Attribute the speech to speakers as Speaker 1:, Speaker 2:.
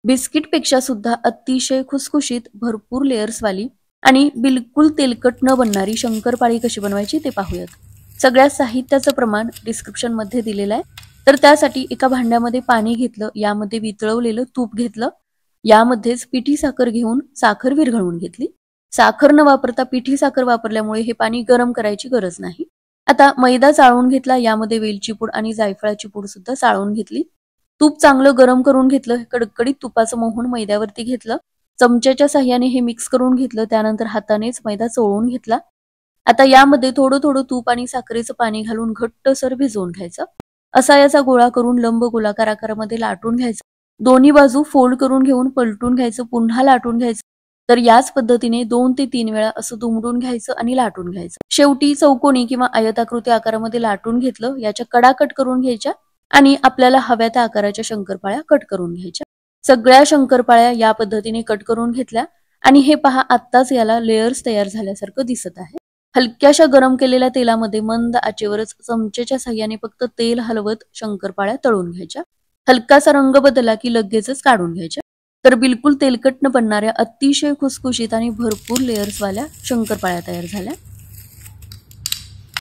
Speaker 1: बिस्किटपेक्षा सुद्धा अतिशय खुसखुशीत, भरपूर लेयर्सवाली आणि बिलकुल तेलकट न बनणारी शंकरपाळी कशी बनवायची ते पाहूयात. सगळ्या साहित्याचं प्रमाण डिस्क्रिप्शनमध्ये दिलेलं आहे. तर त्यासाठी एका भांड्यामध्ये पाणी घेतलं, यामध्ये वितळवलेलं तूप घेतलं, यामध्येच पिठी साखर घेऊन साखर विरघळवून घेतली. साखर न वापरता पिठी साखर वापरल्यामुळे हे पाणी गरम करायची गरज नाही. आता मैदा चाळून घेतला, यामध्ये वेलची पूड आणि जायफळाची पूड सुद्धा चाळून घेतली. तूप चांगलं गरम करून घेतलं, कडकडीत तुपाचं मोहन मैद्यावरती घेतलं, चमच्याच्या साह्याने हे मिक्स करून घेतलं, त्यानंतर हातानेच मैदा चोळून घेतला. आता यामध्ये थोडं थोडं तूप आणि साखरेचं पाणी घालून घट्टसर भिजवून घ्यायचं. असा याचा गोळा करून लंब गोलाकार आकारामध्ये लाटून घ्यायचा. दोन्ही बाजू फोल्ड करून घेऊन पलटून घ्यायचं, पुन्हा लाटून घ्यायचं. तर याच पद्धतीने 2 ते 3 वेळा असं दुमडून घ्यायचं आणि लाटून घ्यायचं. शेवटी चौकोनी किंवा आयताकृती आकारामध्ये लाटून घेतलं, याच्या कडा कट करून घ्यायच्या आणि आपल्याला हव्या त्या आकाराच्या शंकरपाळ्या कट करून घ्यायच्या. सगळ्या शंकरपाळ्या या पद्धतीने कट करून घेतल्या आणि हे पहा, आत्ताच याला लेयर्स तयार झाल्यासारखं दिसत आहे. हलक्याशा गरम केलेल्या तेलामध्ये मंद आचेवरच चमचेच्या साह्याने फक्त तेल हलवत शंकरपाळ्या तळून घ्यायच्या. हलकासा रंग बदलला की लगेचच काढून घ्यायच्या. तर बिलकुल तेलकट न बनणाऱ्या अतिशय खुसखुशीत आणि भरपूर लेयर्सवाल्या शंकरपाळ्या तयार झाल्या.